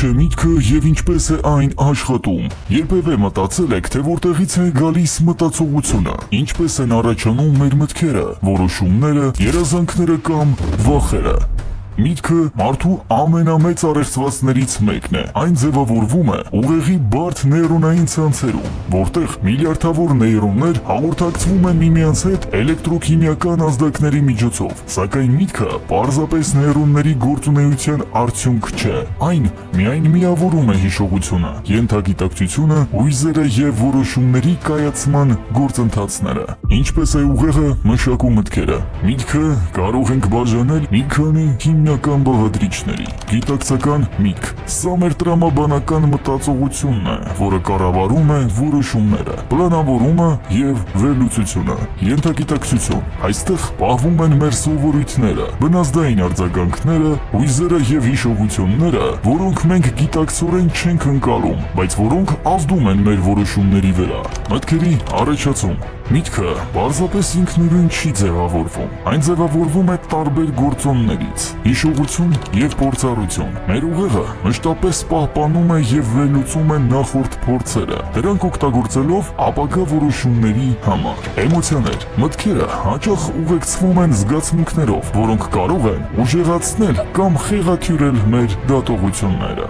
է միտքը եւ ինչպես է այն աշխատում։ Երբևէ մտածել եք, թե որտեղից է գալիս մտածողությունը, ինչպես են առաջանում մեր մտքերը, որոշումները, երազանքները կամ վախերը։ Միտքը մարդու ամենամեծ առեղծվածներից մեկն է։ Այն ձևավորվում է ուղեղի բարդ նեյրոնային ցանցերում, որտեղ միլիարդավոր նեյրոններ հաղորդակցվում են միմյանց հետ էլեկտրոքիմիական ազդակների միջոցով։ Սակայն միտքը պարզապես նեյրոնների գործունեության արդյունք չէ։ Այն միայն միավորում է հիշողությունը, ենթագիտակցությունը, հույզերը եւ որոշումների կայացման գործընթացները։ Ինչպես է ուղեղը մշակում մտքերը։ Միտքը կարող ենք բաժանել մի քանի հիմնական բաղադրիչների։ Գիտակցական միտք։ Սա մեր տրամաբանական մտածողությունն է, որը կառավարում է որոշումները, պլանավորումը եւ վերլուծությունը։ Ենթագիտակցություն։ Այստեղ պահվում են մեր սովորույթները, բնազդային արձագանքները, հույզերը եւ հիշողությունները, որոնք մենք գիտակցորեն չենք ընկալում, բայց որոնք ազդում են մեր որոշումների վրա։ Մտքերի առաջացում։ Միտքը պարզապես ինքնուրույն չի ձևավորվում։ Այն ձևավորվում է տարբեր գործոններից՝ հիշողություն եւ փորձառություն։ Մեր ուղեղը մշտապես պահպանում է եւ վերլուծում է նախորդ փորձերը, դրանք օգտագործելով ապագա որոշումների համար։ Էմոցիաներ։ Մտքերը հաճախ ուղեկցվում են զգացմունքներով, որոնք կարող են ուժեղացնել կամ խեղաթյուրել մեր դատողությունները։